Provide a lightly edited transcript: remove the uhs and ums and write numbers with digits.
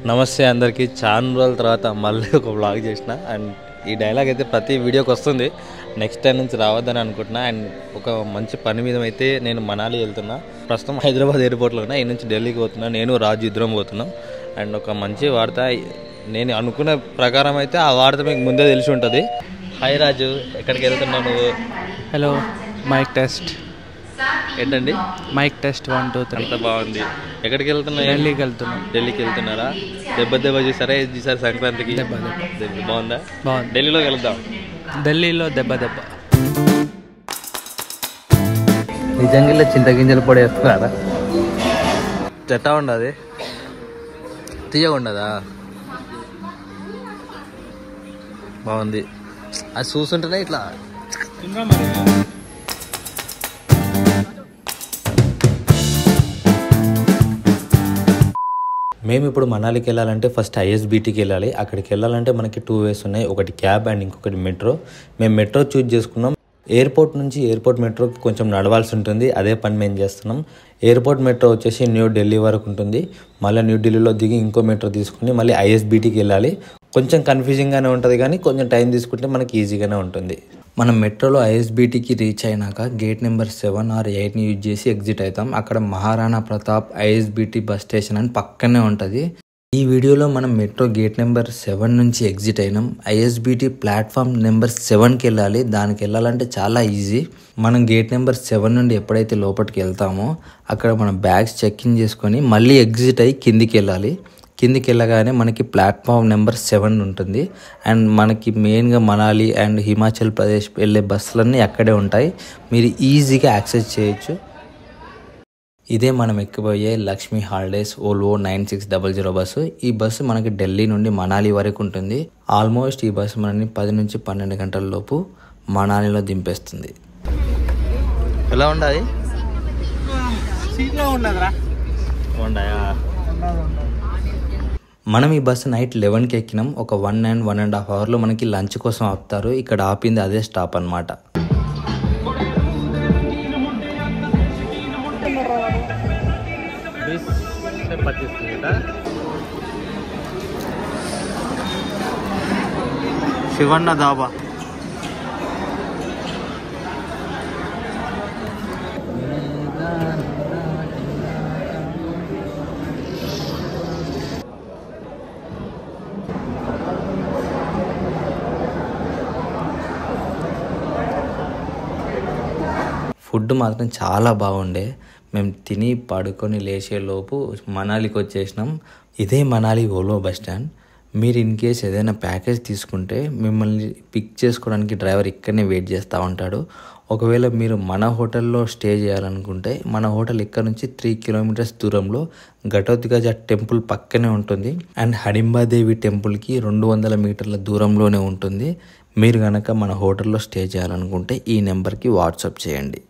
నమస్తే అందరికీ. చాలా రోజుల తర్వాత మళ్ళీ ఒక వ్లాగ్ చేసిన అండ్ ఈ డైలాగ్ అయితే ప్రతి వీడియోకి వస్తుంది. నెక్స్ట్ టైం నుంచి రావద్దని అనుకుంటున్నా. అండ్ ఒక మంచి పని మీద అయితే నేను మనాలి వెళ్తున్నా. ప్రస్తుతం హైదరాబాద్ ఎయిర్పోర్ట్లో ఉన్నా. ఈ నుంచి ఢిల్లీకి పోతున్నా. నేను రాజు ఇద్దరం పోతున్నాం. అండ్ ఒక మంచి వార్త, నేను అనుకున్న ప్రకారం అయితే ఆ వార్త మీకు ముందే తెలిసి ఉంటుంది. హాయ్ రాజు, ఎక్కడికి వెళ్తున్నావు నువ్వు? Hello, mic test. ఏంటండి? Mic test 1 2 3. అంత బాగుంది. ఎక్కడికి వెళ్తున్నావు? ఢిల్లీకి వెళ్తున్నాం. ఢిల్లీకి వెళ్తున్నారా? దెబ్బ చూసారా? ఏది చూసారు సంక్రాంతికి? దెబ్బ బాగుందా? బాగుంది. ఢిల్లీలో వెళ్దాం. ఢిల్లీలో దెబ్బ నిజంగా చింతగింజలు పొడి వేస్తున్నారా? చెట్టా ఉండదు, తీయగా ఉండదా? బాగుంది. అది చూస్తుంటేనే ఇట్లా. మేము ఇప్పుడు మనాలికి వెళ్ళాలంటే ఫస్ట్ ఐఎస్బిటికి వెళ్ళాలి. అక్కడికి వెళ్ళాలంటే మనకి 2 వేస్ ఉన్నాయి. ఒకటి క్యాబ్ అండ్ ఇంకొకటి మెట్రో. మేము మెట్రో చూజ్ చేసుకున్నాం. ఎయిర్పోర్ట్ నుంచి ఎయిర్పోర్ట్ మెట్రోకి కొంచెం నడవాల్సి ఉంటుంది. అదే పని మేము చేస్తున్నాం. ఎయిర్పోర్ట్ మెట్రో వచ్చేసి న్యూ ఢిల్లీ వరకు ఉంటుంది. మళ్ళీ న్యూ ఢిల్లీలో దిగి ఇంకో మెట్రో తీసుకుని మళ్ళీ ఐఎస్బిటికి వెళ్ళాలి. కొంచెం కన్ఫ్యూజింగ్గానే ఉంటుంది, కానీ కొంచెం టైం తీసుకుంటే మనకి ఈజీగానే ఉంటుంది. మనం మెట్రోలో ఐఎస్బిటికి రీచ్ అయినాక గేట్ నెంబర్ 7 or 8ని యూజ్ చేసి ఎగ్జిట్ అవుతాం. అక్కడ Maharana Pratap ISBT bus station అని పక్కనే ఉంటుంది. ఈ వీడియోలో మనం మెట్రో గేట్ నెంబర్ 7 నుంచి ఎగ్జిట్ అయినాం. ఐఎస్బిటి ప్లాట్ఫామ్ నెంబర్ 7కి వెళ్ళాలి. దానికి వెళ్ళాలంటే చాలా ఈజీ. మనం గేట్ నెంబర్ 7 నుండి ఎప్పుడైతే లోపలికి వెళ్తామో అక్కడ మన బ్యాగ్స్ చెక్ ఇన్ చేసుకొని మళ్ళీ ఎగ్జిట్ అయ్యి కిందికి వెళ్ళాలి. కిందికి వెళ్ళగానే మనకి ప్లాట్ఫామ్ నెంబర్ 7 ఉంటుంది. అండ్ మనకి మెయిన్గా మనాలి అండ్ హిమాచల్ ప్రదేశ్ వెళ్ళే బస్సులన్నీ అక్కడే ఉంటాయి. మీరు ఈజీగా యాక్సెస్ చేయొచ్చు. ఇదే మనం ఎక్కిపోయే లక్ష్మీ హాలిడేస్ ఓల్వో 9600 బస్సు. ఈ బస్సు మనకి ఢిల్లీ నుండి మనాలి వరకు ఉంటుంది. ఆల్మోస్ట్ ఈ బస్సు మనని 10 నుంచి 12 గంటల లోపు మనాలిలో దింపేస్తుంది. ఎలా ఉండాలి? మనం ఈ బస్సు నైట్ 11కి ఎక్కినాం. ఒక 1 and 1.5 అవర్లో మనకి లంచ్ కోసం ఆపుతారు. ఇక్కడ ఆపింది అదే స్టాప్ అన్నమాట. శివన్న దాబా. ఫుడ్ మాత్రం చాలా బాగుండే. మేము తిని పడుకొని లేచేలోపు మనాలికి వచ్చేసినాం. ఇదే మనాలి ఓల్వో బస్ స్టాండ్. మీరు ఇన్ కేస్ ఏదైనా ప్యాకేజ్ తీసుకుంటే మిమ్మల్ని పిక్ చేసుకోవడానికి డ్రైవర్ ఇక్కడనే వెయిట్ చేస్తూ ఉంటాడు. ఒకవేళ మీరు మన హోటల్లో స్టే చేయాలనుకుంటే మన హోటల్ ఇక్కడ నుంచి 3 kilometers దూరంలో ఘటోత్కచ గజ టెంపుల్ పక్కనే ఉంటుంది. అండ్ హడింబాదేవి టెంపుల్కి 200 మీటర్ల దూరంలోనే ఉంటుంది. మీరు కనుక మన హోటల్లో స్టే చేయాలనుకుంటే ఈ నెంబర్కి వాట్సాప్ చేయండి.